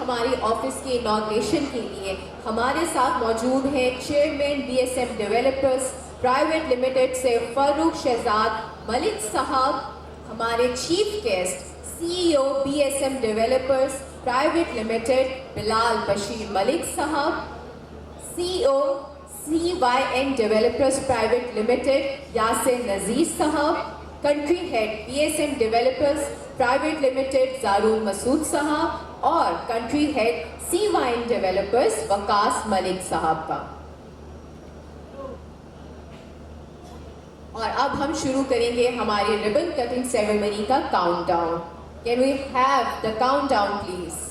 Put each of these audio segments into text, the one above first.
हमारी ऑफिस के इनॉग्रेशन के लिए हमारे साथ मौजूद हैं chairman BSM developers private limited से फारूक शहजाद मलिक साहब, हमारे chief guest CEO BSM developers private limited Bilal Bashir Malik sahab, CEO CYN developers private limited Yasir Nazir sahab, country head BSM developers private limited Zaroon Masood sahab और country head CYN developers Waqas Malik sahab का। और अब हम शुरू करेंगे हमारी रिबन कटिंग सेरेमनी का countdown. Can we have the countdown please?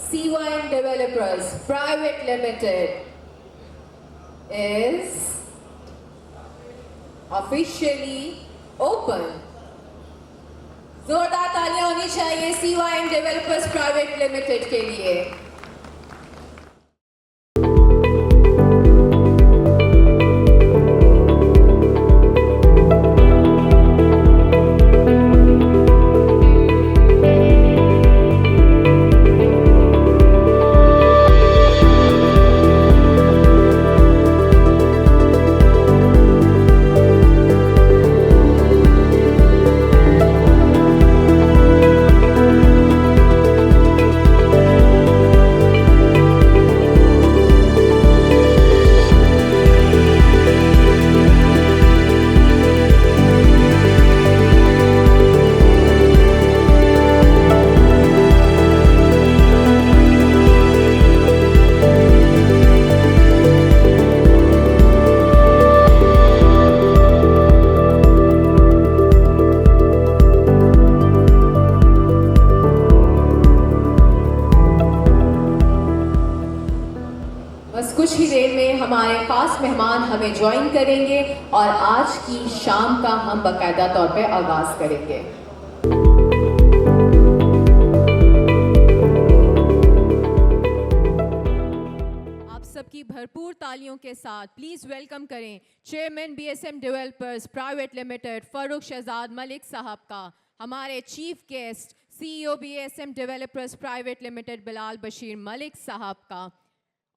CYN Developers Private Limited is officially open. जोरदार तालियां होनी चाहिए CYN Developers Private Limited के लिए। बस कुछ ही देर में हमारे खास मेहमान हमें ज्वाइन करेंगे और आज की शाम का हम बाकायदा तौर पे आगाज करेंगे। आप सबकी भरपूर तालियों के साथ प्लीज वेलकम करें chairman BSM developers private limited Farooq Shahzad Malik sahab का, हमारे chief guest CEO BSM developers private limited Bilal Bashir Malik sahab का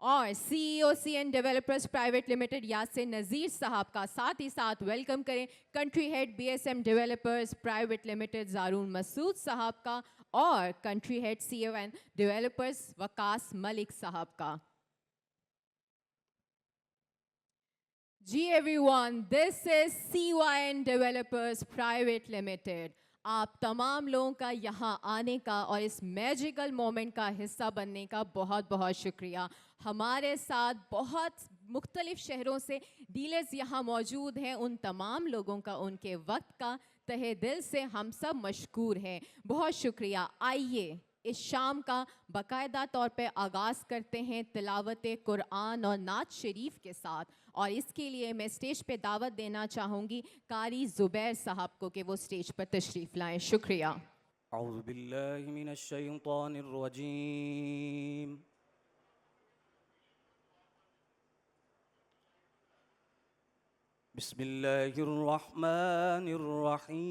और CEO CN developers private limited Yasir Nazir sahab का। साथ ही साथ वेलकम करें country head BSM developers private limited Zaroon Masood sahab का और country head CYN developers Waqas Malik sahab का। जी everyone, this is CYN developers private limited. आप तमाम लोगों का यहाँ आने का और इस मैजिकल मोमेंट का हिस्सा बनने का बहुत बहुत शुक्रिया। हमारे साथ बहुत मुख्तलिफ शहरों से डीलर्स यहाँ मौजूद हैं। उन तमाम लोगों का उनके वक्त का तहे दिल से हम सब मशकूर हैं, बहुत शुक्रिया। आइए इस शाम का बाकायदा तौर पे आगाज़ करते हैं तिलावत कुरान और नात शरीफ के साथ, और इसके लिए मैं स्टेज पे दावत देना चाहूँगी कारी ज़ुबैर साहब को कि वो स्टेज पर तशरीफ़ लाएं। शुक्रिया। औज़ु बिल्लाहि मिनश शैतानिर रजीम। बिस्मिल्लाहिर रहमानिर रहीम।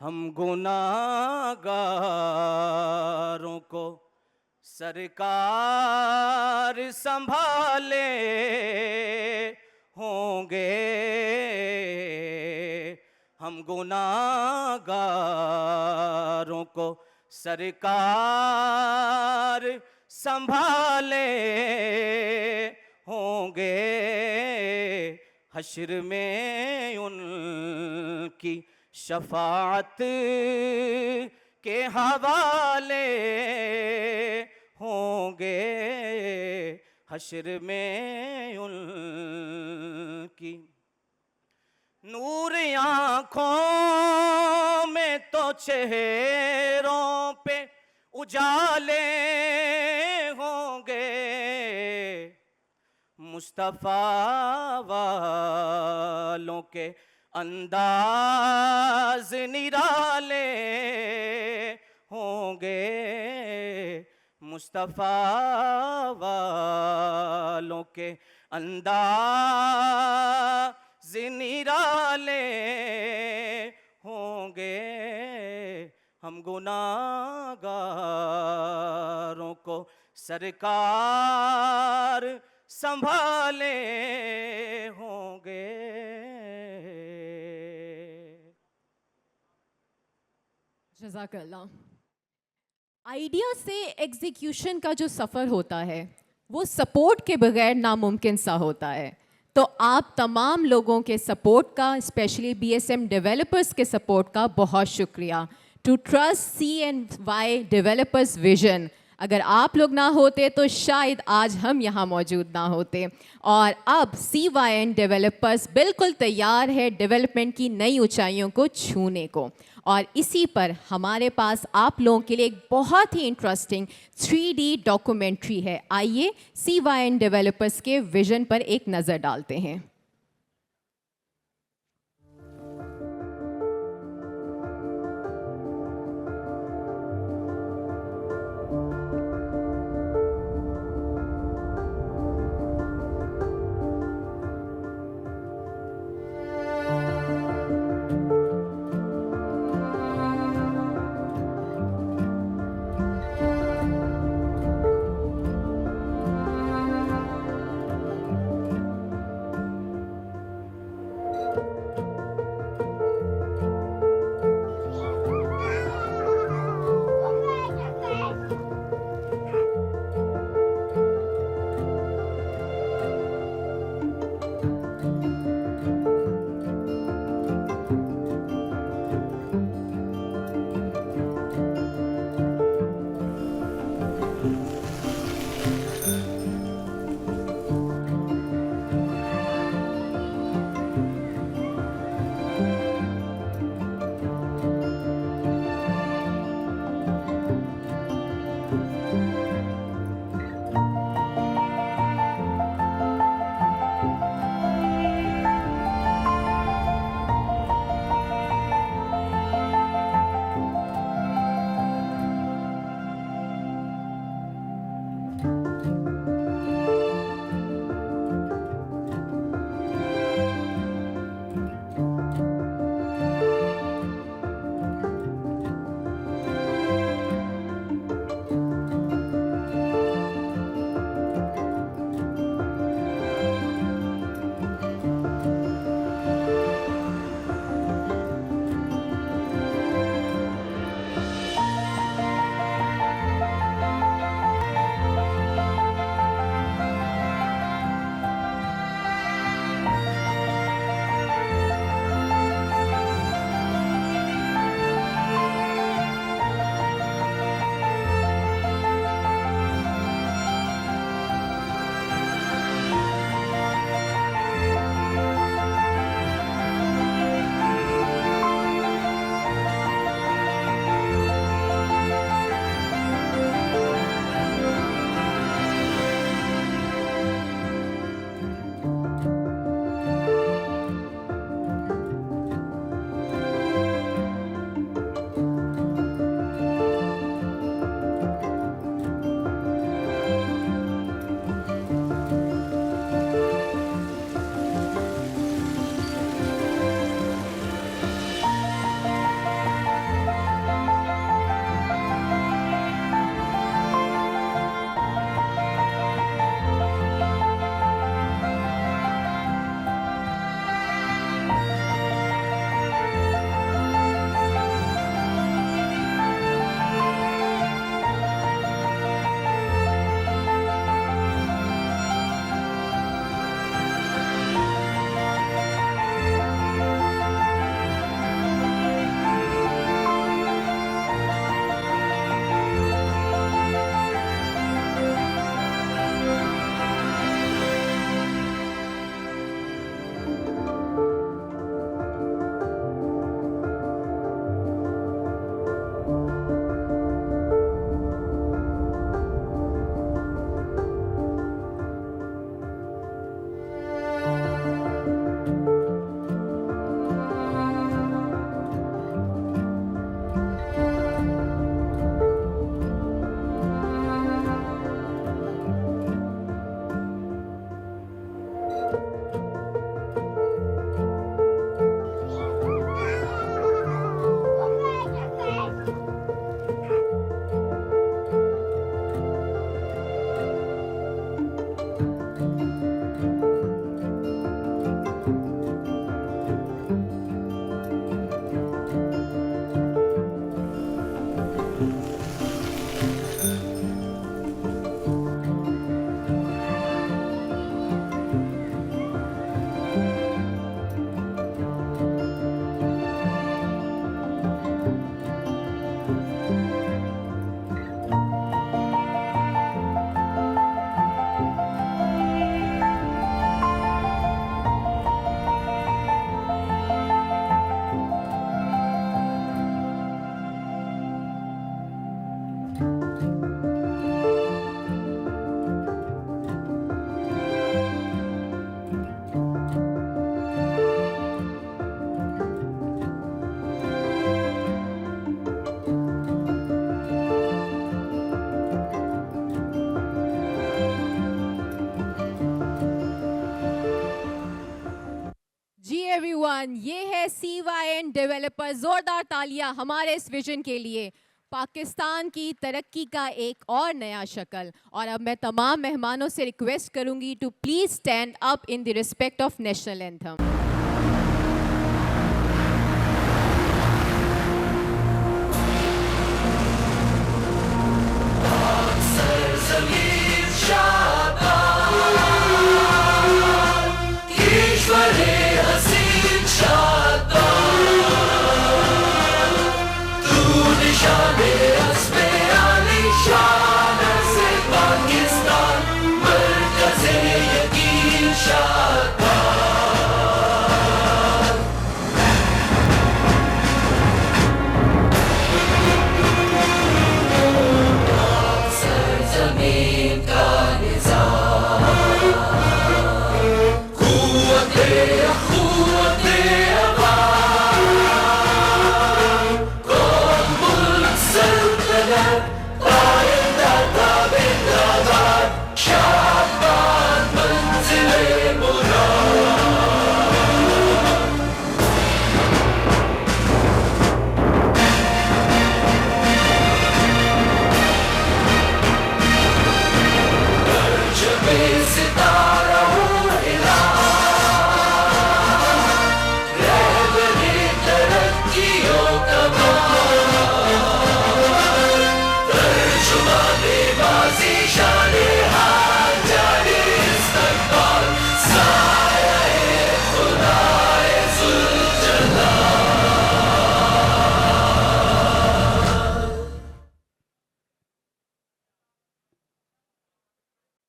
हम गुनाहगारों को सरकार संभाले होंगे हम गुनाहगारों को सरकार संभाले होंगे हश्र में उनकी शफाअत के हवाले होंगे हश्र में उनकी नूर आँखों में तो चेहरों पे उजाले होंगे मुस्तफ़ा वालों के अंदाज निराले होंगे मुस्तफ़ा वालों के अंदाज निराले होंगे हम गुनाहगारों को सरकार संभाले होंगे Jazakallah. आइडिया से एग्जीक्यूशन का जो सफ़र होता है वो सपोर्ट के बगैर नामुमकिन सा होता है। तो आप तमाम लोगों के सपोर्ट का, स्पेशली बीएसएम डेवलपर्स के सपोर्ट का बहुत शुक्रिया। To trust CNY developers vision, अगर आप लोग ना होते तो शायद आज हम यहाँ मौजूद ना होते। और अब CYN डेवलपर्स बिल्कुल तैयार है डेवलपमेंट की नई ऊंचाइयों को छूने को। और इसी पर हमारे पास आप लोगों के लिए एक बहुत ही इंटरेस्टिंग 3D डॉक्यूमेंट्री है। आइए CYN डेवलपर्स के विजन पर एक नज़र डालते हैं। एवरीवन, ये है CYN डेवलपर। जोरदार तालियां हमारे इस विजन के लिए, पाकिस्तान की तरक्की का एक और नया शक्ल। और अब मैं तमाम मेहमानों से रिक्वेस्ट करूंगी to please stand up in the respect of national anthem.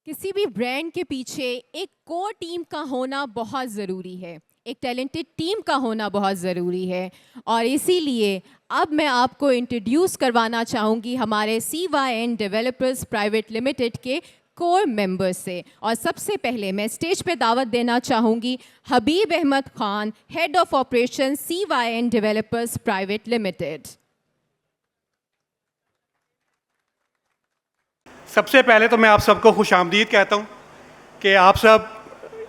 किसी भी ब्रांड के पीछे एक कोर टीम का होना बहुत ज़रूरी है, एक टैलेंटेड टीम का होना बहुत ज़रूरी है। और इसीलिए अब मैं आपको इंट्रोड्यूस करवाना चाहूँगी हमारे CYN डेवलपर्स प्राइवेट लिमिटेड के कोर मेंबर्स से। और सबसे पहले मैं स्टेज पे दावत देना चाहूँगी Habib Ahmed Khan, head of operation CYN developers private limited. सबसे पहले तो मैं आप सबको खुशामदीद कहता हूँ कि आप सब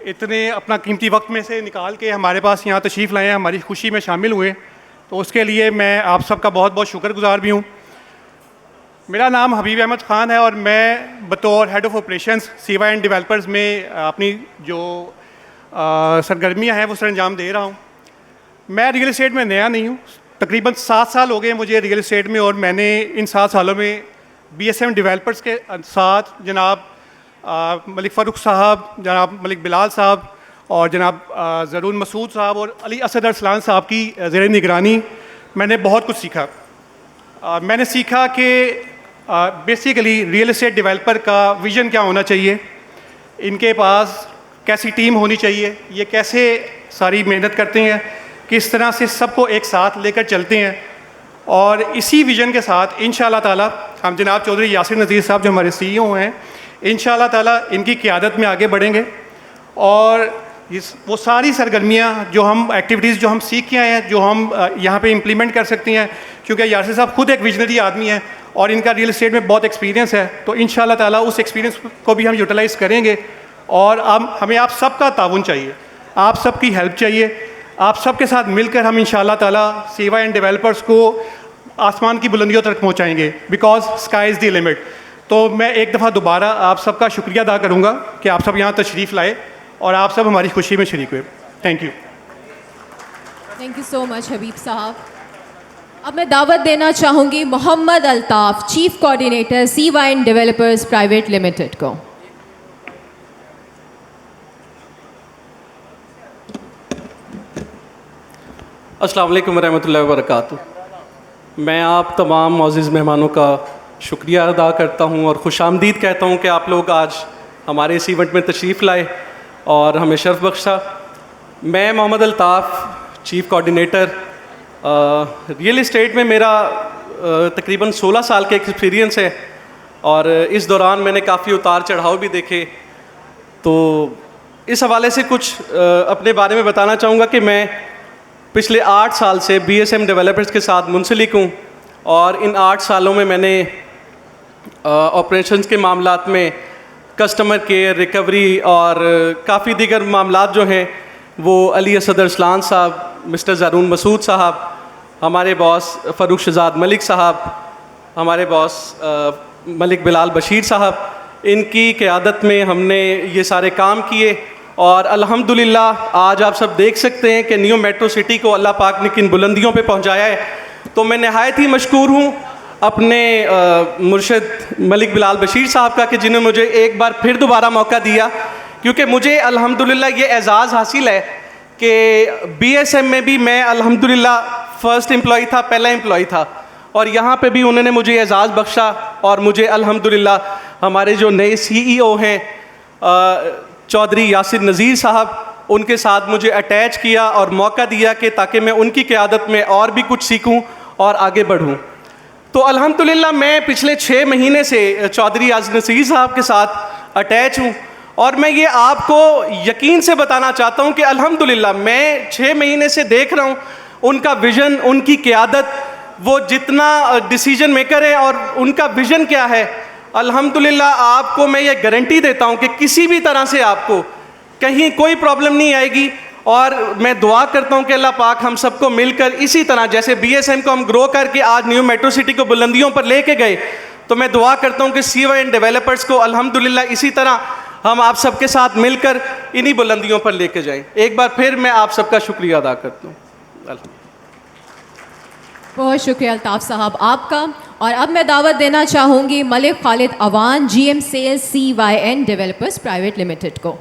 इतने अपना कीमती वक्त में से निकाल के हमारे पास यहाँ तशरीफ़ लाए हैं, हमारी खुशी में शामिल हुए, तो उसके लिए मैं आप सबका बहुत बहुत शुक्रगुजार भी हूँ। मेरा नाम हबीब अहमद ख़ान है और मैं बतौर head of operations CYN developers में अपनी जो सरगर्मियाँ हैं वो सरअंजाम दे रहा हूँ। मैं रियल इस्टेट में नया नहीं हूँ, तकरीबन 7 साल हो गए मुझे रियल इस्टेट में, और मैंने इन 7 सालों में BSM डेवलपर्स के साथ जनाब मलिक फ़ारूक साहब, जनाब मलिक बिलाल साहब और जनाब ज़रून मसूद साहब और अली असद अरसलान साहब की ज़ेर निगरानी मैंने बहुत कुछ सीखा। मैंने सीखा कि बेसिकली रियल इस्टेट डेवलपर का विज़न क्या होना चाहिए, इनके पास कैसी टीम होनी चाहिए, ये कैसे सारी मेहनत करते हैं, किस तरह से सबको एक साथ लेकर चलते हैं। और इसी विज़न के साथ इंशाअल्लाह ताला हम जनाब चौधरी यासिर नज़ीर साहब जो हमारे CEO हैं, इंशाअल्लाह ताला इनकी क़ियादत में आगे बढ़ेंगे और वो सारी सरगर्मियाँ जो हम एक्टिविटीज़ जो हम सीख के आए हैं, जो हम यहाँ पे इम्प्लीमेंट कर सकते हैं, क्योंकि यासिर साहब खुद एक विजनरी आदमी है और इनका रियल इस्टेट में बहुत एक्सपीरियंस है, तो इंशाअल्लाह ताला उस एक्सपीरियंस को भी हम यूटिलाइज़ करेंगे। और अब हमें आप सबका ताउन चाहिए, आप सबकी हेल्प चाहिए, आप सबके साथ मिलकर हम इंशाअल्लाह ताला CYN डेवलपर्स को आसमान की बुलंदियों तक पहुंचाएंगे, because sky is the limit. तो मैं एक दफ़ा दोबारा आप सबका शुक्रिया अदा करूंगा कि आप सब यहाँ तशरीफ़ लाए और आप सब हमारी खुशी में शरीक हुए। Thank you. Thank you so much Habib sahab. अब मैं दावत देना चाहूँगी Mohammad Altaf, chief coordinator CYN developers private limited को। अस्सलाम वालेकुम रहमतुल्लाहि व बरकातुहू। मैं आप तमाम मौज़ूज़ मेहमानों का शुक्रिया अदा करता हूं और खुशामदीद कहता हूं कि आप लोग आज हमारे इस इवेंट में तशरीफ़ लाए और हमें शर्फ बख्शा। मैं Mohammad Altaf, chief coordinator, real estate में मेरा तकरीबन 16 साल का एक्सपीरियंस है और इस दौरान मैंने काफ़ी उतार चढ़ाव भी देखे। तो इस हवाले से कुछ अपने बारे में बताना चाहूँगा कि मैं पिछले 8 साल से BSM डेवलपर्स के साथ मुंसलिक हूँ और इन 8 सालों में मैंने ऑपरेशंस के मामलात में कस्टमर केयर, रिकवरी और काफ़ी दीगर मामलात जो हैं वो अली असद अरसलान साहब मिस्टर ज़रून मसूद साहब, हमारे बॉस फ़रूख शहज़ाद मलिक साहब, हमारे बॉस मलिक बिलाल बशीर साहब, इनकी क़यादत में हमने ये सारे काम किए और अल्हम्दुलिल्लाह आज आप सब देख सकते हैं कि न्यू मेट्रो सिटी को अल्लाह पाक ने किन बुलंदियों पे पहुंचाया है। तो मैं नहायत ही मशकूर हूँ अपने मुर्शिद मलिक बिलाल बशीर साहब का कि जिन्होंने मुझे एक बार फिर दोबारा मौका दिया, क्योंकि मुझे अल्हम्दुलिल्लाह ये एज़ाज़ हासिल है कि BSM में भी मैं अल्हम्दुलिल्लाह फ़र्स्ट एम्प्लॉई था, पहला एम्प्लॉई था, और यहाँ पे भी उन्होंने मुझे एज़ाज़ बख्शा और मुझे अल्हम्दुलिल्लाह हमारे जो नए CEO हैं चौधरी यासिर नज़ीर साहब, उनके साथ मुझे अटैच किया और मौका दिया कि ताकि मैं उनकी क़यादत में और भी कुछ सीखूं और आगे बढ़ूं। तो अल्हम्दुलिल्लाह मैं पिछले 6 महीने से चौधरी यासिर नज़ीर साहब के साथ अटैच हूं और मैं ये आपको यकीन से बताना चाहता हूं कि अल्हम्दुलिल्लाह मैं 6 महीने से देख रहा हूं उनका विज़न, उनकी क़यादत, वो जितना डिसीजन मेकर है और उनका विज़न क्या है। अल्हम्दुलिल्लाह आपको मैं ये गारंटी देता हूँ कि किसी भी तरह से आपको कहीं कोई प्रॉब्लम नहीं आएगी और मैं दुआ करता हूँ कि अल्लाह पाक हम सबको मिलकर इसी तरह जैसे BSM को हम ग्रो करके आज न्यू मेट्रो सिटी को बुलंदियों पर लेके गए, तो मैं दुआ करता हूँ कि CYN डेवलपर्स को अल्हम्दुलिल्लाह इसी तरह हम आप सबके साथ मिलकर इन्हीं बुलंदियों पर लेके जाएँ। एक बार फिर मैं आप सबका शुक्रिया अदा करता हूँ। बहुत शुक्रिया अल्ताफ़ साहब आपका। और अब मैं दावत देना चाहूँगी Malik Khalid Awan, GM sales CYN developers private limited को।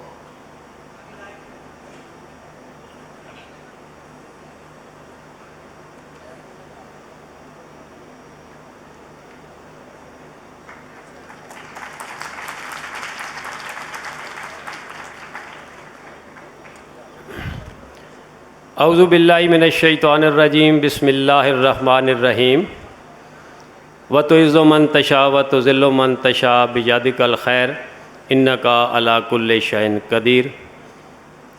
औज़ु बिल्लाहि मिनश्शैतानिर्रजीम बिस्मिल्लाहिर्रहमानिर्रहीम व तुइज़्ज़ु मन तशा व तुज़िल्लु मन तशा बियदिकल खैर इन्नका अला कुल्लि शैइन कदीर।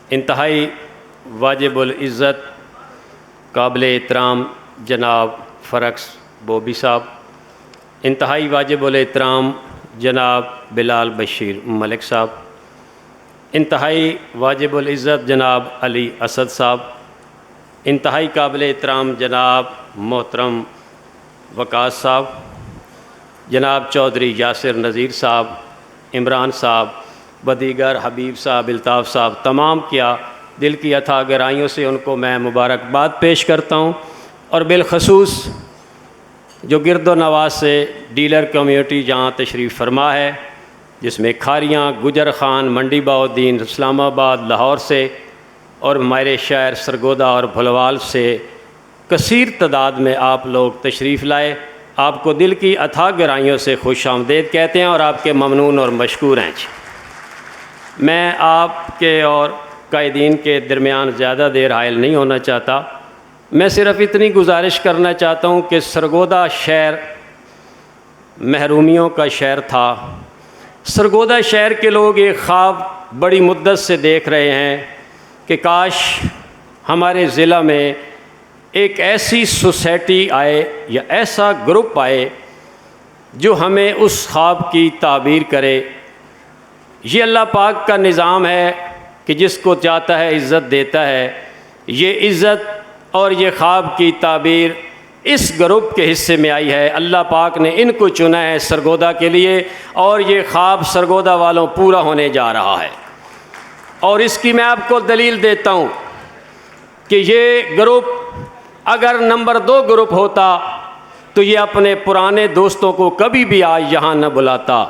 इंतहाई वाजिबुल इज़्ज़त काबिल एहतराम जनाब फ़रक्स बोबी साहब, इंतहाई वाजिबुल एहतराम जनाब बिलाल बशीर मलिक साहब, इंतहाई वाजिबुल इज़्ज़त जनाब अली असद साहब, इंतहाई काबिल एहतराम जनाब मोहतरम वकास साहब, जनाब चौधरी यासिर नज़ीर साहब, इमरान साहब, बदीगर हबीब साहब, अल्ताफ़ साहब, तमाम क्या दिल की अथाह गहराइयों से उनको मैं मुबारकबाद पेश करता हूँ। और बिलखसूस जो गिरदो नवाज से डीलर कम्यूनिटी जहाँ तशरीफ़ फरमा है, जिसमें खारियाँ, गुजर खान, मंडी बाउद्दीन, इस्लामाबाद, लाहौर से और हमारे शहर सरगोदा और भुलवाल से कसीर तादाद में आप लोग तशरीफ़ लाए। आपको दिल की अथाह गहराइयों से खुश आमदीद कहते हैं और आपके ममनून और मशकूर हैं। मैं आपके और कायदीन के दरमियान ज़्यादा देर हायल नहीं होना चाहता। मैं सिर्फ़ इतनी गुजारिश करना चाहता हूँ कि सरगोदा शहर महरूमियों का शहर था। सरगोदा शहर के लोग एक ख्वाब बड़ी मुद्दत से देख रहे हैं कि काश हमारे ज़िला में एक ऐसी सोसाइटी आए या ऐसा ग्रुप आए जो हमें उस ख्वाब की ताबीर करे। ये अल्लाह पाक का निज़ाम है कि जिसको चाहता है इज़्ज़त देता है। ये इज़्ज़त और ये ख्वाब की ताबीर इस ग्रुप के हिस्से में आई है। अल्लाह पाक ने इनको चुना है सरगोदा के लिए और ये ख्वाब सरगोदा वालों पूरा होने जा रहा है। और इसकी मैं आपको दलील देता हूँ कि ये ग्रुप अगर नंबर 2 ग्रुप होता तो ये अपने पुराने दोस्तों को कभी भी आज यहाँ न बुलाता,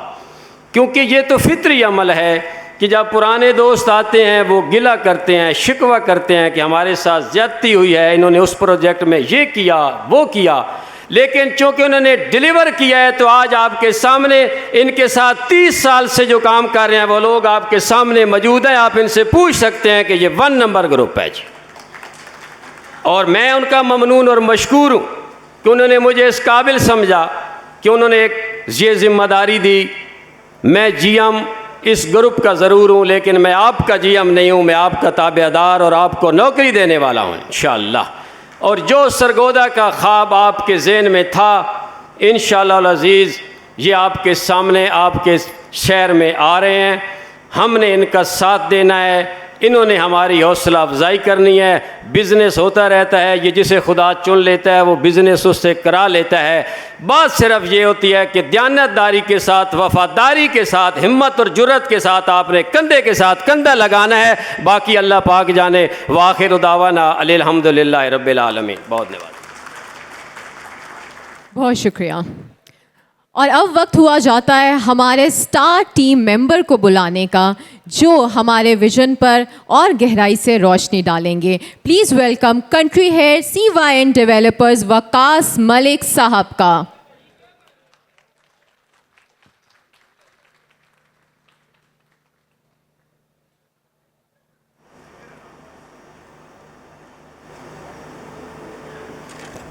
क्योंकि ये तो फितरी अमल है कि जब पुराने दोस्त आते हैं वो गिला करते हैं, शिकवा करते हैं कि हमारे साथ ज़्यादती हुई है, इन्होंने उस प्रोजेक्ट में ये किया वो किया। लेकिन चूँकि उन्होंने डिलीवर किया है तो आज आपके सामने इनके साथ 30 साल से जो काम कर रहे हैं वो लोग आपके सामने मौजूद हैं। आप इनसे पूछ सकते हैं कि ये 1 नंबर ग्रुप है जी। और मैं उनका ममनून और मशकूर हूँ कि उन्होंने मुझे इस काबिल समझा कि उन्होंने एक ये ज़िम्मेदारी दी। मैं GM इस ग्रुप का ज़रूर हूँ, लेकिन मैं आपका GM नहीं हूँ, मैं आपका ताबेदार और आपको नौकरी देने वाला हूँ इंशाअल्लाह। और जो सरगोदा का ख्वाब आपके ज़हन में था इंशाअल्लाह अज़ीज़ ये आपके सामने आपके शहर में आ रहे हैं। हमने इनका साथ देना है इन्होंने हमारी हौसला अफजाई करनी है। बिज़नेस होता रहता है, ये जिसे खुदा चुन लेता है वो बिज़नेस उससे करा लेता है। बात सिर्फ ये होती है कि दयानतदारी के साथ, वफादारी के साथ, हिम्मत और जुर्रत के साथ आपने कंधे के साथ कंधा लगाना है। बाकी अल्लाह पाक जाने। वाखिर दावाना अनिल हम्दुलिल्लाहि रब्बिल आलमीन। बहुत धन्यवाद। बहुत शुक्रिया। और अब वक्त हुआ जाता है हमारे स्टार टीम मेंबर को बुलाने का, जो हमारे विजन पर और गहराई से रोशनी डालेंगे। Please welcome country head CYN developers Waqas Malik sahab का।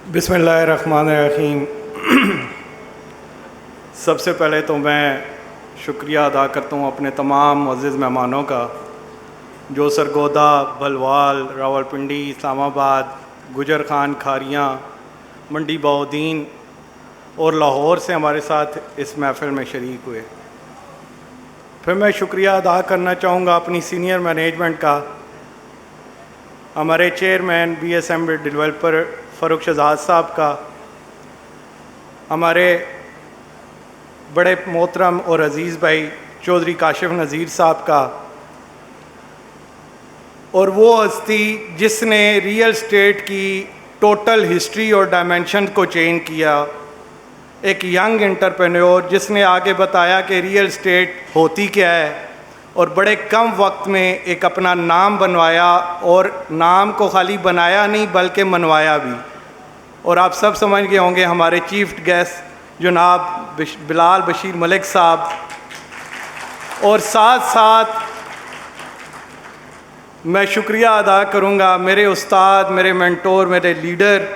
बिस्मिल्लाहिर्रहमानिर्रहीम। सबसे पहले तो मैं शुक्रिया अदा करता हूँ अपने तमाम मुअज़्ज़िज़ मेहमानों का, जो सरगोदा, भलवाल, रावलपिंडी, इस्लामाबाद, गुजर खान, खारियाँ, मंडी बहाउद्दीन और लाहौर से हमारे साथ इस महफ़िल में शरीक हुए। फिर मैं शुक्रिया अदा करना चाहूँगा अपनी सीनियर मैनेजमेंट का, हमारे chairman BSM developer Farooq Shahzad साहब का, हमारे बड़े मोहतरम और अज़ीज़ भाई चौधरी काशिफ नज़ीर साहब का, और वो हस्ती जिसने रियल स्टेट की टोटल हिस्ट्री और डायमेंशन को चेंज किया, एक यंग एंटरप्रेन्योर जिसने आगे बताया कि रियल स्टेट होती क्या है, और बड़े कम वक्त में एक अपना नाम बनवाया, और नाम को खाली बनाया नहीं बल्कि मनवाया भी। और आप सब समझ गए होंगे हमारे चीफ गेस्ट जनाब बिलाल बशीर मलिक साहब, और साथ साथ मैं शुक्रिया अदा करूँगा मेरे उस्ताद, मेरे मेंटोर, मेरे लीडर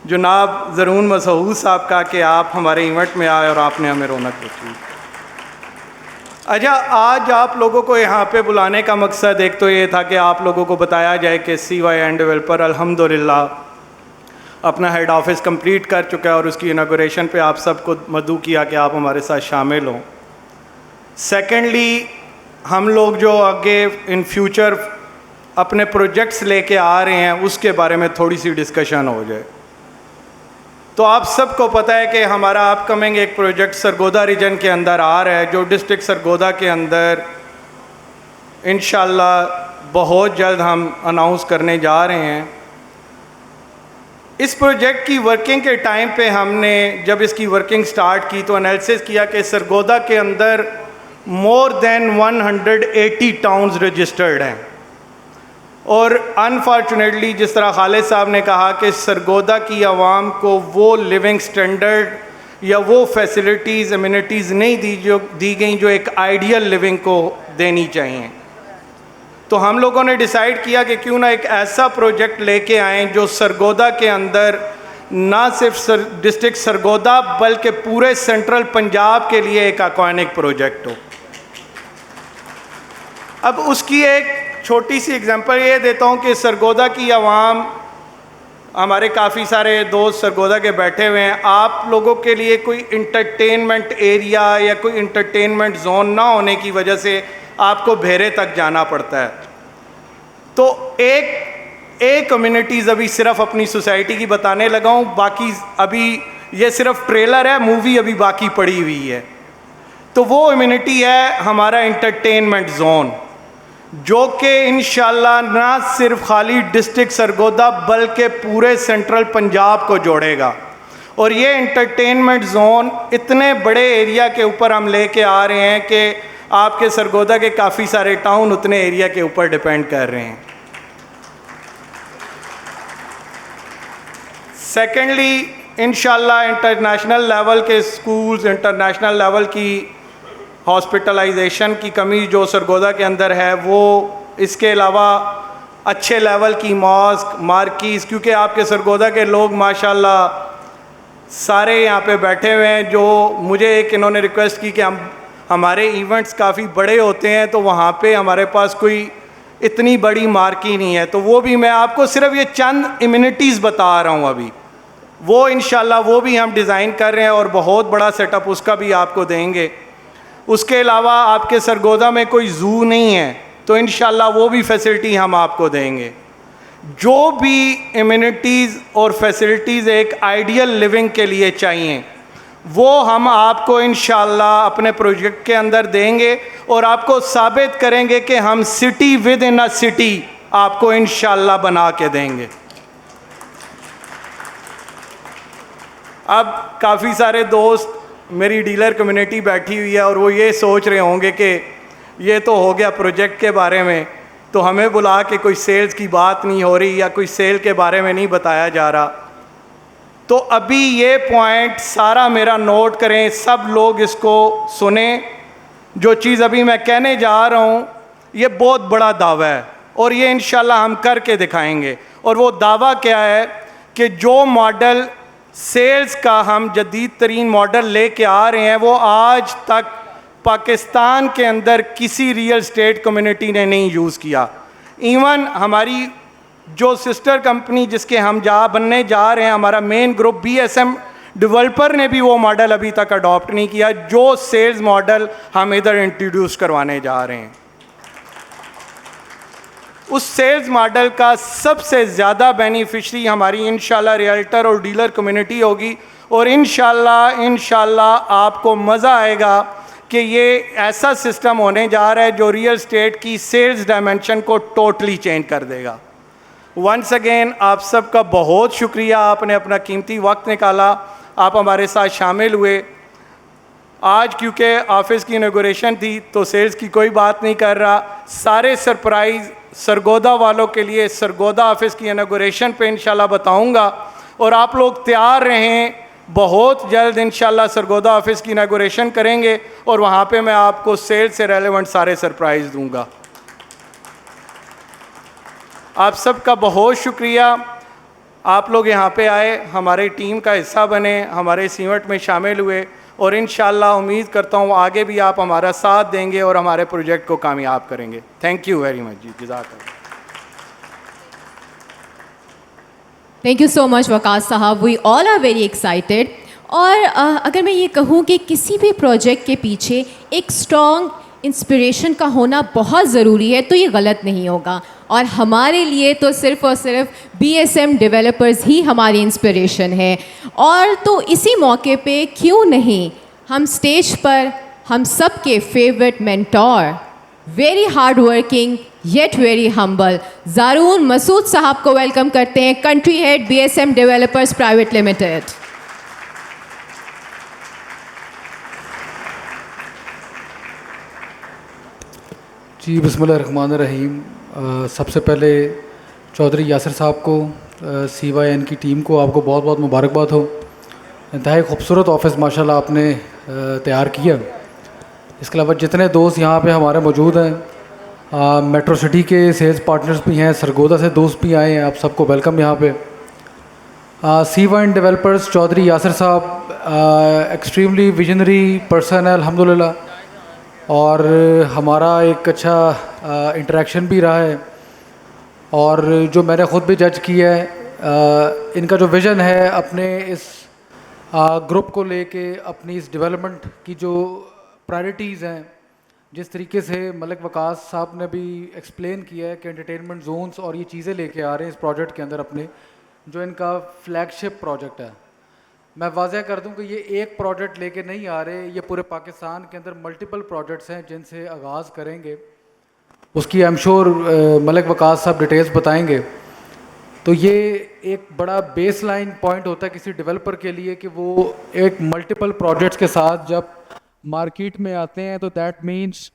जनाब ज़रून मसऊद साहब का कि आप हमारे इवेंट में आए और आपने हमें रौनक बख्शी। अच्छा, आज आप लोगों को यहाँ पे बुलाने का मकसद एक तो ये था कि आप लोगों को बताया जाए कि CYN डेवलपर अल्हम्दुलिल्लाह अपना हेड ऑफिस कंप्लीट कर चुका है, और उसकी इनागोरेशन पे आप सबको मदऊ किया कि आप हमारे साथ शामिल हों। सेकेंडली, हम लोग जो आगे इन फ्यूचर अपने प्रोजेक्ट्स लेके आ रहे हैं उसके बारे में थोड़ी सी डिस्कशन हो जाए। तो आप सबको पता है कि हमारा अपकमिंग एक प्रोजेक्ट सरगोदा रीजन के अंदर आ रहा है, जो डिस्ट्रिक्ट सरगोदा के अंदर इंशाल्लाह बहुत जल्द हम अनाउंस करने जा रहे हैं। इस प्रोजेक्ट की वर्किंग के टाइम पे हमने जब इसकी वर्किंग स्टार्ट की तो एनालिसिस किया कि सरगोदा के अंदर मोर देन 180 टाउन्स रजिस्टर्ड हैं, और अनफॉर्चुनेटली जिस तरह खालिद साहब ने कहा कि सरगोदा की आवाम को वो लिविंग स्टैंडर्ड या वो फैसिलिटीज़, एमिनिटीज़ नहीं दी गई जो एक आइडियल लिविंग को देनी चाहिए। तो हम लोगों ने डिसाइड किया कि क्यों ना एक ऐसा प्रोजेक्ट लेके आएँ जो सरगोदा के अंदर ना सिर्फ डिस्ट्रिक्ट सरगोदा बल्कि पूरे सेंट्रल पंजाब के लिए एक आइकॉनिक प्रोजेक्ट हो। अब उसकी एक छोटी सी एग्जांपल ये देता हूँ कि सरगोदा की आवाम, हमारे काफ़ी सारे दोस्त सरगोदा के बैठे हुए हैं, आप लोगों के लिए कोई इंटरटेनमेंट एरिया या कोई इंटरटेनमेंट जोन ना होने की वजह से आपको भेरे तक जाना पड़ता है। तो एक कम्युनिटीज़ अभी सिर्फ अपनी सोसाइटी की बताने लगा हूँ, बाकी अभी ये सिर्फ ट्रेलर है, मूवी अभी बाकी पड़ी हुई है। तो वो इम्यूनिटी है हमारा इंटरटेनमेंट जोन, जो कि इंशाल्लाह ना सिर्फ खाली डिस्ट्रिक्ट सरगोदा बल्कि पूरे सेंट्रल पंजाब को जोड़ेगा। और ये इंटरटेनमेंट जोन इतने बड़े एरिया के ऊपर हम लेके आ रहे हैं कि आपके सरगोदा के काफ़ी सारे टाउन उतने एरिया के ऊपर डिपेंड कर रहे हैं। सेकेंडली, इंशाल्लाह इंटरनेशनल लेवल के स्कूल्स, इंटरनेशनल लेवल की हॉस्पिटलाइजेशन की कमी जो सरगोदा के अंदर है, वो इसके अलावा अच्छे लेवल की मॉस्क, मार्कीज़, क्योंकि आपके सरगोदा के लोग माशाल्लाह सारे यहाँ पे बैठे हुए हैं, जो मुझे एक इन्होंने रिक्वेस्ट की कि हमारे इवेंट्स काफ़ी बड़े होते हैं तो वहाँ पे हमारे पास कोई इतनी बड़ी मार्की नहीं है। तो वो भी मैं आपको सिर्फ ये चंद इम्यूनिटीज़ बता रहा हूँ अभी, वो इंशाल्लाह वो भी हम डिज़ाइन कर रहे हैं और बहुत बड़ा सेटअप उसका भी आपको देंगे। उसके अलावा आपके सरगोदा में कोई ज़ू नहीं है, तो इंशाल्लाह वो भी फैसिलिटी हम आपको देंगे। जो भी इम्यूनिटीज़ और फैसिलिटीज़ एक आइडियल लिविंग के लिए चाहिए वो हम आपको इंशाल्लाह अपने प्रोजेक्ट के अंदर देंगे और आपको साबित करेंगे कि हम city with in a city आपको इंशाल्लाह बना के देंगे। अब काफ़ी सारे दोस्त, मेरी डीलर कम्युनिटी बैठी हुई है और वो ये सोच रहे होंगे कि ये तो हो गया प्रोजेक्ट के बारे में, तो हमें बुला के कोई सेल्स की बात नहीं हो रही या कोई सेल के बारे में नहीं बताया जा रहा। तो अभी ये पॉइंट सारा मेरा नोट करें, सब लोग इसको सुने। जो चीज़ अभी मैं कहने जा रहा हूँ ये बहुत बड़ा दावा है और ये इंशाल्लाह हम करके दिखाएंगे। और वो दावा क्या है कि जो मॉडल सेल्स का हम जदीद तरीन मॉडल लेके आ रहे हैं वो आज तक पाकिस्तान के अंदर किसी रियल स्टेट कम्युनिटी ने नहीं यूज़ किया। इवन हमारी जो सिस्टर कंपनी जिसके हम बनने जा रहे हैं, हमारा मेन ग्रुप BSM डेवलपर ने भी वो मॉडल अभी तक अडॉप्ट नहीं किया जो सेल्स मॉडल हम इधर इंट्रोड्यूस करवाने जा रहे हैं। उस सेल्स मॉडल का सबसे ज़्यादा बेनिफिशरी हमारी इंशाल्लाह रियल्टर और डीलर कम्युनिटी होगी और इंशाल्लाह आपको मज़ा आएगा कि ये ऐसा सिस्टम होने जा रहा है जो रियल स्टेट की सेल्स डायमेंशन को टोटली चेंज कर देगा। वंस अगेन आप सबका बहुत शुक्रिया, आपने अपना कीमती वक्त निकाला, आप हमारे साथ शामिल हुए। आज क्योंकि ऑफिस की इनॉग्रेशन थी तो सेल्स की कोई बात नहीं कर रहा, सारे सरप्राइज़ सरगोदा वालों के लिए सरगोदा ऑफिस की इनॉग्रेशन पे इंशाल्लाह बताऊंगा और आप लोग तैयार रहें। बहुत जल्द इंशाल्लाह सरगोदा ऑफिस की इनॉग्रेशन करेंगे और वहाँ पे मैं आपको सेल से रेलेवेंट सारे सरप्राइज़ दूंगा। आप सबका बहुत शुक्रिया, आप लोग यहाँ पे आए, हमारी टीम का हिस्सा बने, हमारे इस इवेंट में शामिल हुए और इंशाल्लाह उम्मीद करता हूँ आगे भी आप हमारा साथ देंगे और हमारे प्रोजेक्ट को कामयाब करेंगे। थैंक यू वेरी मच जी, जज़ाकल्लाह। Thank you so much Waqas sahab, we all are very excited. और अगर मैं ये कहूँ कि किसी भी प्रोजेक्ट के पीछे एक स्ट्रॉन्ग इंस्पिरेशन का होना बहुत ज़रूरी है तो ये गलत नहीं होगा और हमारे लिए तो सिर्फ़ और सिर्फ BSM डेवलपर्स ही हमारी इंस्पिरेशन है। और तो इसी मौके पे क्यों नहीं हम स्टेज पर हम सब के favourite mentor, very hard working yet very humble Zaroon Masood sahab को वेलकम करते हैं, country head BSM developers private limited. जी बिस्मिल्लाहिर्रहमानिर्रहीम। सबसे पहले चौधरी यासिर साहब को, CYN की टीम को आपको बहुत बहुत मुबारकबाद हो। इंतहाई खूबसूरत ऑफिस माशाल्लाह आपने तैयार किया। इसके अलावा जितने दोस्त यहाँ पे हमारे मौजूद हैं, मेट्रो सिटी के सेल्स पार्टनर्स भी हैं, सरगोदा से दोस्त भी आए हैं, आप सबको वेलकम यहाँ पे। CYN डेवलपर्स चौधरी यासिर साहब एक्सट्रीमली विजनरी पर्सन है अल्हम्दुलिल्लाह और हमारा एक अच्छा इंटरेक्शन भी रहा है और जो मैंने ख़ुद भी जज किया है, इनका जो विज़न है अपने इस ग्रुप को लेके, अपनी इस डेवलपमेंट की जो प्रायोरिटीज़ हैं, जिस तरीके से मलिक वकास साहब ने भी एक्सप्लेन किया है कि एंटरटेनमेंट जोन्स और ये चीज़ें लेके आ रहे हैं इस प्रोजेक्ट के अंदर अपने, जो इनका फ्लैगशिप प्रोजेक्ट है। मैं वाज़ह कर दूं कि ये एक प्रोजेक्ट लेके नहीं आ रहे, ये पूरे पाकिस्तान के अंदर मल्टीपल प्रोजेक्ट्स हैं जिनसे आगाज़ करेंगे। उसकी I am sure Malik Waqas साहब डिटेल्स बताएंगे। तो ये एक बड़ा बेस लाइन पॉइंट होता है किसी डेवलपर के लिए कि वो एक मल्टीपल प्रोजेक्ट्स के साथ जब मार्केट में आते हैं तो दैट मीन्स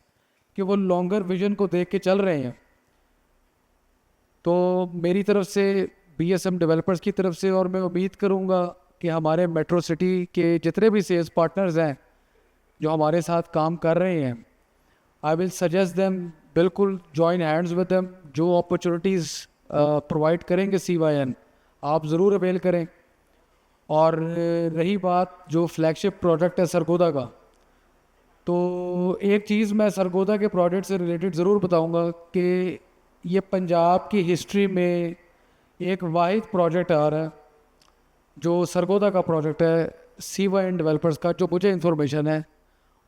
कि वो लॉन्गर विजन को देख के चल रहे हैं। तो मेरी तरफ से BSM डेवलपर्स की तरफ से और मैं उम्मीद करूँगा कि हमारे मेट्रो सिटी के जितने भी सेल्स पार्टनर्स हैं जो हमारे साथ काम कर रहे हैं, आई विल सजेस्ट देम बिल्कुल जॉइन हैंड्स विद देम। जो अपॉर्चुनिटीज़ प्रोवाइड करेंगे CYN आप ज़रूर अवेल करें। और रही बात जो फ्लैगशिप प्रोजेक्ट है सरगोदा का, तो एक चीज़ मैं सरगोदा के प्रोजेक्ट से रिलेटेड ज़रूर बताऊंगा कि ये पंजाब की हिस्ट्री में एक वाहिद प्रोजेक्ट आ रहा है जो सरगोदा का प्रोजेक्ट है CYN डेवलपर्स का, जो मुझे इंफॉर्मेशन है,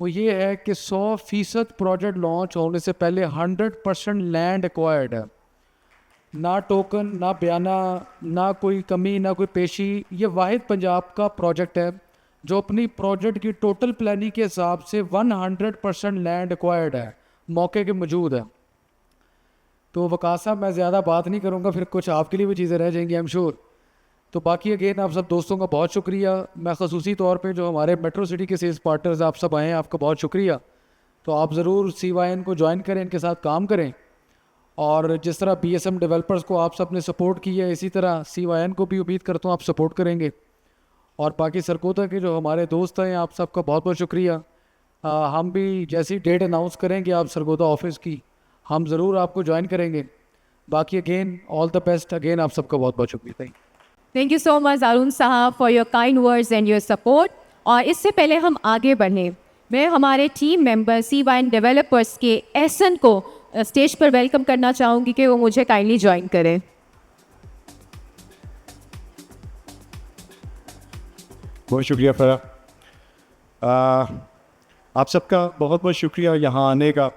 वो ये है कि 100% प्रोजेक्ट लॉन्च होने से पहले 100% लैंड एक्वायर्ड है, ना टोकन, ना बयाना, ना कोई कमी, ना कोई पेशी। ये वाहिद पंजाब का प्रोजेक्ट है जो अपनी प्रोजेक्ट की टोटल प्लानिंग के हिसाब से 100% लैंड एक्वायर्ड है, मौके के मौजूद है। तो वकास साहब, मैं ज़्यादा बात नहीं करूँगा, फिर कुछ आपके लिए भी चीज़ें रह जाएंगी आई एम श्योर। तो बाकी अगेन आप सब दोस्तों का बहुत शुक्रिया। मैं खसूसी तौर पे जो हमारे मेट्रो सिटी के सेल्स पार्टनर्स आप सब आए हैं, आपका बहुत शुक्रिया। तो आप ज़रूर CYN को ज्वाइन करें, इनके साथ काम करें, और जिस तरह BSM डेवलपर्स को आप सब ने सपोर्ट किया है, इसी तरह CYN को भी उम्मीद करता हूँ आप सपोर्ट करेंगे। और बाकी सरगोदा के जो हमारे दोस्त हैं, आप सबका बहुत बहुत शुक्रिया। हम भी जैसी डेट अनाउंस करेंगे आप सरगोदा ऑफिस की, हम ज़रूर आपको ज्वाइन करेंगे। बाकी again all the best, again आप सबका बहुत बहुत शुक्रिया। Thank you. Thank you so much Arun sahab for your kind words and your support. और इससे पहले हम आगे बढ़ें, मैं हमारे टीम मेंबर CYN डेवलपर्स के एहसन को स्टेज पर वेलकम करना चाहूँगी कि वो मुझे काइंडली ज्वाइन करें। बहुत शुक्रिया फ़रा। आप सबका बहुत बहुत शुक्रिया यहाँ आने का।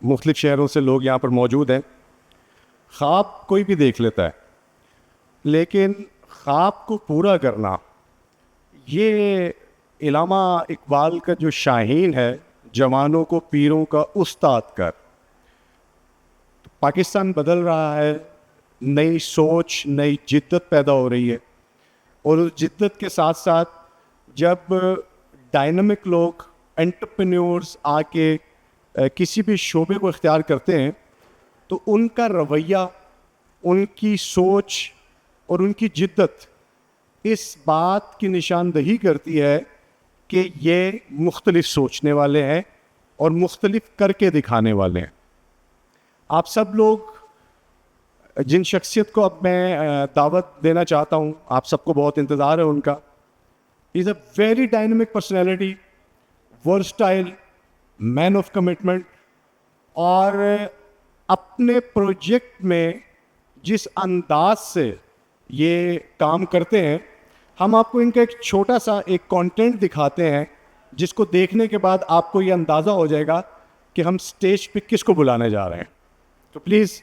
मुख्तलिफ़ शहरों से लोग यहाँ पर मौजूद हैं। ख्वाब कोई भी देख लेता है, लेकिन ख्वाब को पूरा करना, ये इलामा इकबाल का जो शाहीन है, जवानों को पीरों का उस्ताद कर। पाकिस्तान बदल रहा है, नई सोच, नई जिद्दत पैदा हो रही है, और उस जिद्दत के साथ साथ जब डायनामिक लोग, एंटरप्रेन्योर्स आके किसी भी शोबे को इख्तियार करते हैं, तो उनका रवैया, उनकी सोच और उनकी जिद्दत इस बात की निशानदही करती है कि ये मुख्तलिफ सोचने वाले हैं और मुख्तलिफ करके दिखाने वाले हैं। आप सब लोग जिन शख्सियत को अब मैं दावत देना चाहता हूँ, आप सबको बहुत इंतज़ार है उनका। Is a very dynamic personality, versatile, man of commitment, और अपने प्रोजेक्ट में जिस अंदाज से ये काम करते हैं, हम आपको इनका एक छोटा सा एक कंटेंट दिखाते हैं, जिसको देखने के बाद आपको ये अंदाज़ा हो जाएगा कि हम स्टेज पे किसको बुलाने जा रहे हैं। तो प्लीज़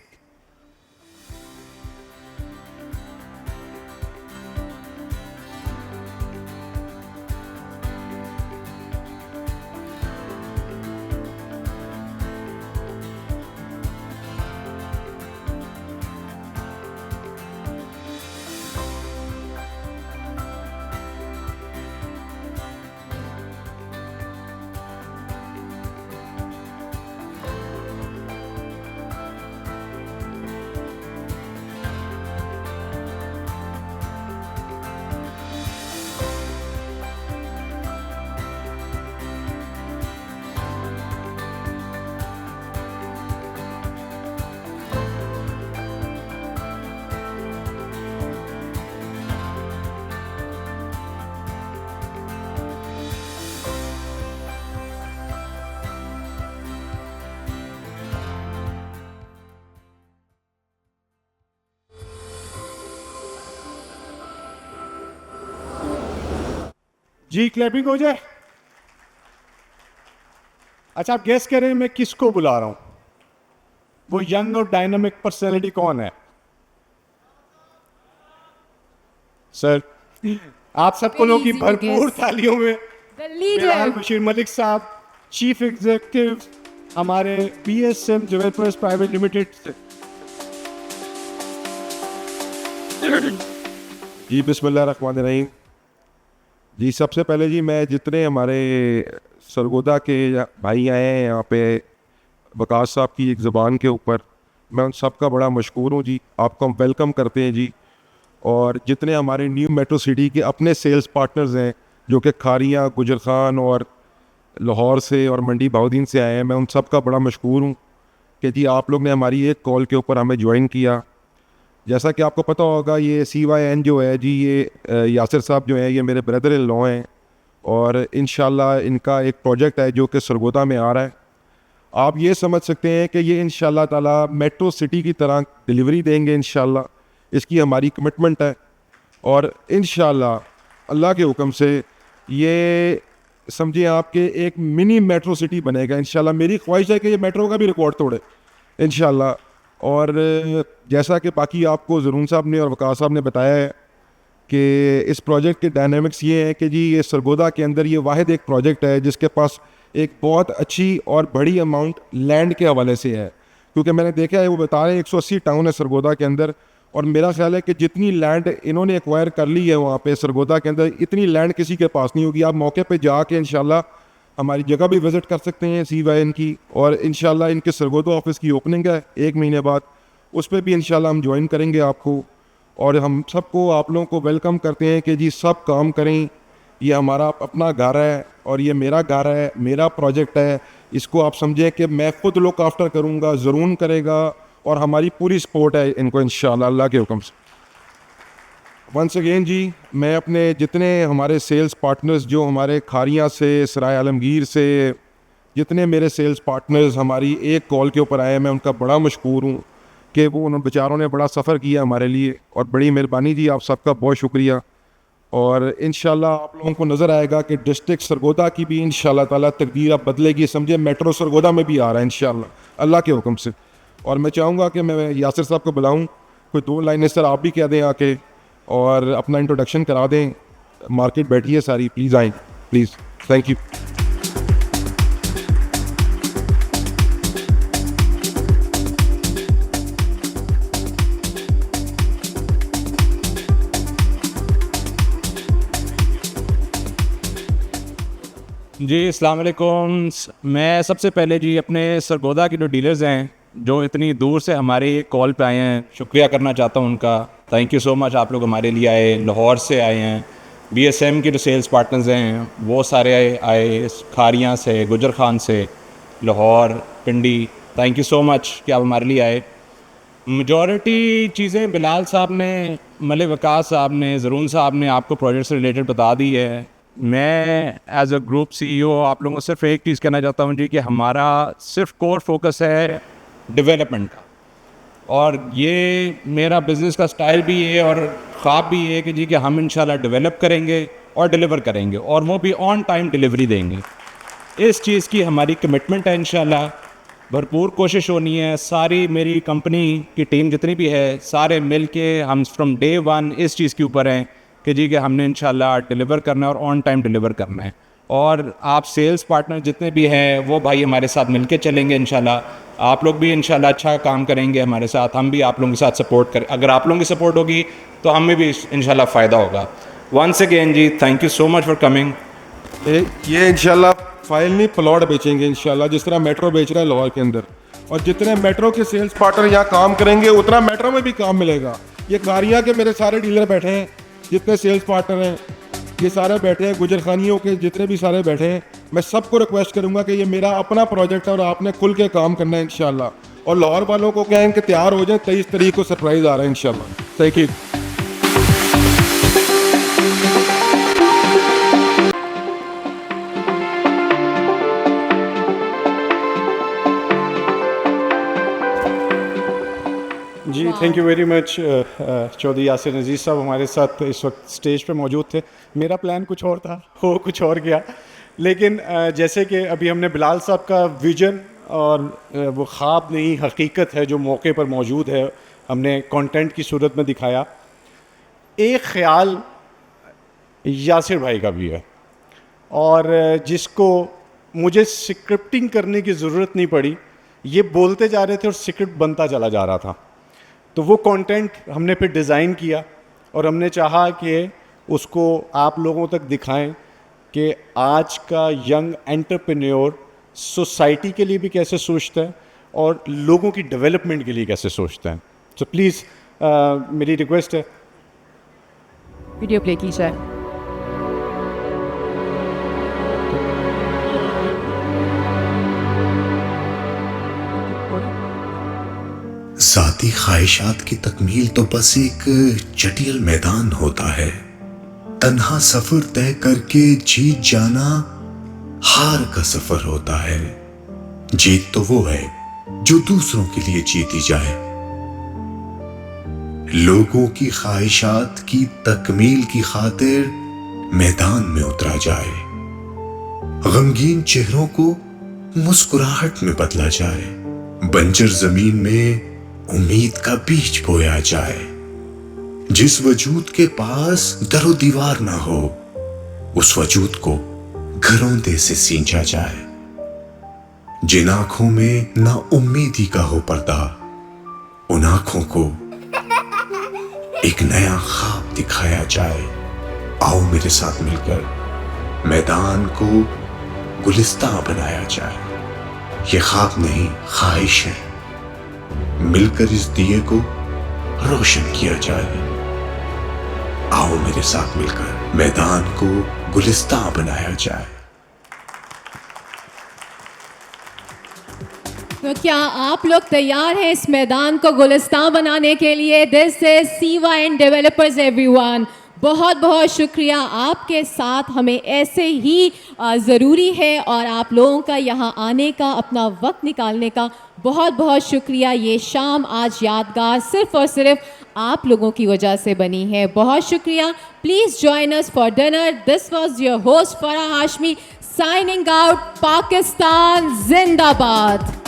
जी क्लैपिंग हो जाए। अच्छा, आप गेस करें मैं किसको बुला रहा हूं? वो यंग और डायनामिक पर्सनैलिटी कौन है? सर, आप सबको लोगों की easy to भरपूर guess. तालियों में The बिलाल leader. बशीर मलिक साहब, चीफ एग्जीक्यूटिव हमारे BSM डेवलपर्स प्राइवेट लिमिटेड से। जी बिस्मिल्लाहिर्रहमानिर्रहीम। जी सबसे पहले जी मैं जितने हमारे सरगोदा के भाई आए हैं यहाँ पे वकास साहब की एक ज़बान के ऊपर, मैं उन सब का बड़ा मशकूर हूँ जी। आपको हम वेलकम करते हैं जी। और जितने हमारे न्यू मेट्रो सिटी के अपने सेल्स पार्टनर्स हैं जो कि खारियाँ, गुजर खान और लाहौर से और मंडी बहाउद्दीन से आए हैं, मैं उन सब का बड़ा मशकूर हूँ कि जी आप लोग ने हमारी एक कॉल के ऊपर हमें ज्वाइन किया। जैसा कि आपको पता होगा, ये CYN जो है जी, ये यासिर साहब जो है ये मेरे ब्रदर इन लॉ हैं, और इंशाल्लाह इनका एक प्रोजेक्ट है जो कि सरगोदा में आ रहा है। आप ये समझ सकते हैं कि ये इंशाल्लाह ताला मेट्रो सिटी की तरह डिलीवरी देंगे इंशाल्लाह, इसकी हमारी कमिटमेंट है। और इंशाल्लाह अल्लाह के हुक्म से ये समझिए आपके एक मिनी मेट्रो सिटी बनेगा इंशाल्लाह। मेरी ख्वाहिश है कि ये मेट्रो का भी रिकॉर्ड तोड़े इंशाल्लाह। और जैसा कि बाकी आपको ज़रून साहब ने और वकास साहब ने बताया है कि इस प्रोजेक्ट के डायनामिक्स ये हैं कि जी ये सरगोदा के अंदर ये वाहिद एक प्रोजेक्ट है जिसके पास एक बहुत अच्छी और बड़ी अमाउंट लैंड के हवाले से है, क्योंकि मैंने देखा है वो बता रहे हैं 180 टाउन है सरगोदा के अंदर, और मेरा ख्याल है कि जितनी लैंड इन्होंने एक्वायर कर ली है वहाँ पे सरगोदा के अंदर, इतनी लैंड किसी के पास नहीं होगी। आप मौके पे जाके इंशाल्लाह हमारी जगह भी विज़िट कर सकते हैं CYN की, और इंशाल्लाह इनके सरगोदा ऑफिस की ओपनिंग है 1 महीने बाद, उस पर भी इंशाल्लाह हम ज्वाइन करेंगे आपको। और हम सबको आप लोगों को वेलकम करते हैं कि जी सब काम करें, ये हमारा अपना घर है और ये मेरा घर है, मेरा प्रोजेक्ट है, इसको आप समझें कि मैं खुद लुक आफ्टर करूँगा, ज़रूर करेगा, और हमारी पूरी सपोर्ट है इनको इंशाल्लाह अल्लाह के हुक्म से। वंस अगेन जी मैं अपने जितने हमारे सेल्स पार्टनर्स जो हमारे खारियाँ से, सराय आलमगीर से, जितने मेरे सेल्स पार्टनर्स हमारी एक कॉल के ऊपर आए, मैं उनका बड़ा मशकूर हूँ कि वो उन बेचारों ने बड़ा सफ़र किया हमारे लिए, और बड़ी मेहरबानी जी, आप सबका बहुत शुक्रिया। और इंशाल्लाह आप लोगों को नज़र आएगा कि डिस्ट्रिक्ट सरगोदा की भी इंशाल्लाह ताला तकदीर अब बदलेगी, समझे मेट्रो सरगोदा में भी आ रहा है इंशाल्लाह अल्लाह के हुक्म से। और मैं चाहूँगा कि मैं यासिर साहब को बुलाऊँ, कोई 2 लाइनें सर आप भी कह दें आके, और अपना इंट्रोडक्शन करा दें। मार्केट बैठी है सारी, प्लीज़ आएँ प्लीज़, थैंक यू। जी अस्सलाम वालेकुम। मैं सबसे पहले जी अपने सरगोदा के जो डीलर्स हैं जो इतनी दूर से हमारे कॉल पे आए हैं, शुक्रिया करना चाहता हूं उनका। थैंक यू सो मच, आप लोग हमारे लिए आए, लाहौर से आए हैं। BSM के जो सेल्स पार्टनर्स हैं वो सारे आए, खारियाँ से, गुजर खान से, लाहौर, पिंडी। थैंक यू सो मच कि आप हमारे लिए आए। मेजॉरिटी चीज़ें बिलाल साहब ने, मलिक वकास साहब ने, ज़रून साहब ने आपको प्रोजेक्ट से रिलेटेड बता दी है। मैं एज अ ग्रुप CEO आप लोगों को सिर्फ एक चीज़ कहना चाहता हूँ जी कि हमारा सिर्फ कोर फोकस है डेवलपमेंट का, और ये मेरा बिज़नेस का स्टाइल भी है और ख्वाब भी है कि जी कि हम इंशाल्लाह डेवलप करेंगे और डिलीवर करेंगे, और वो भी ऑन टाइम डिलीवरी देंगे। इस चीज़ की हमारी कमिटमेंट है इंशाल्लाह। भरपूर कोशिश होनी है, सारी मेरी कंपनी की टीम जितनी भी है सारे मिल के हम फ्रॉम डे 1 इस चीज़ के ऊपर हैं कि जी कि हमने इंशाल्लाह डिलीवर करना है और ऑन टाइम डिलीवर करना है। और आप सेल्स पार्टनर जितने भी हैं वो भाई हमारे साथ मिलके चलेंगे इंशाल्लाह। आप लोग भी इंशाल्लाह अच्छा काम करेंगे हमारे साथ, हम भी आप लोगों के साथ सपोर्ट करें। अगर आप लोगों की सपोर्ट होगी तो हमें भी इंशाल्लाह फ़ायदा होगा। Once again ji thank you so much for coming. ये इंशाल्लाह फाइल नहीं प्लॉट बेचेंगे इंशाल्लाह, जिस तरह मेट्रो बेच रहा है लाहौर के अंदर, और जितने मेट्रो के सेल्स पार्टनर यहाँ काम करेंगे उतना मेट्रो में भी काम मिलेगा। ये कारियाँ के मेरे सारे डीलर बैठे हैं, जितने सेल्स पार्टनर हैं ये सारे बैठे हैं, गुजरखानियों के जितने भी सारे बैठे हैं। मैं सबको रिक्वेस्ट करूंगा कि ये मेरा अपना प्रोजेक्ट है और आपने खुल के काम करना है इंशाल्लाह। और लाहौर वालों को कहें कि तैयार हो जाए, 23 तारीख को सरप्राइज़ आ रहा है इंशाल्लाह। Thank you. जी thank you very much. Chaudhary Yasir Aziz sahab हमारे साथ इस वक्त स्टेज पे मौजूद थे। मेरा प्लान कुछ और था, हो कुछ और गया, लेकिन जैसे कि अभी हमने बिलाल साहब का विजन और वो ख्वाब नहीं हकीकत है जो मौके पर मौजूद है, हमने कंटेंट की सूरत में दिखाया। एक ख़्याल यासिर भाई का भी है, और जिसको मुझे स्क्रिप्टिंग करने की ज़रूरत नहीं पड़ी, ये बोलते जा रहे थे और स्क्रिप्ट बनता चला जा रहा था। तो वो कंटेंट हमने फिर डिज़ाइन किया और हमने चाहा कि उसको आप लोगों तक दिखाएं कि आज का यंग एंटरप्रेन्योर सोसाइटी के लिए भी कैसे सोचता है और लोगों की डेवलपमेंट के लिए कैसे सोचता है। तो प्लीज़ मेरी रिक्वेस्ट है वीडियो प्ले कीजिए। ज़ाती ख्वाहिशात की तकमील तो बस एक जटिल मैदान होता है। तन्हा सफर तय करके जीत जाना हार का सफर होता है। जीत तो वो है जो दूसरों के लिए जीती जाए। लोगों की ख्वाहिशात की तकमील की खातिर मैदान में उतरा जाए। गमगीन चेहरों को मुस्कुराहट में बदला जाए, बंजर जमीन में उम्मीद का बीज बोया जाए। जिस वजूद के पास दरो दीवार ना हो, उस वजूद को घरौंदे से सींचा जाए। जिन आंखों में ना उम्मीदी का हो पर्दा, उन आंखों को एक नया ख्वाब दिखाया जाए। आओ मेरे साथ मिलकर मैदान को गुलिस्तां बनाया जाए। ये ख्वाब नहीं, ख्वाहिश है। मिलकर इस दिए को रोशन किया जाए। आओ मेरे साथ मिलकर मैदान को गुलिस्तां बनाया जाए। तो क्या आप लोग तैयार हैं इस मैदान को गुलिस्तान बनाने के लिए? This is CYN developers everyone. बहुत बहुत शुक्रिया, आपके साथ हमें ऐसे ही ज़रूरी है और आप लोगों का यहाँ आने का, अपना वक्त निकालने का बहुत बहुत शुक्रिया। ये शाम आज यादगार सिर्फ और सिर्फ आप लोगों की वजह से बनी है। बहुत शुक्रिया। Please join us for dinner. This was your host Farah Hashmi signing out. Pakistan जिंदाबाद।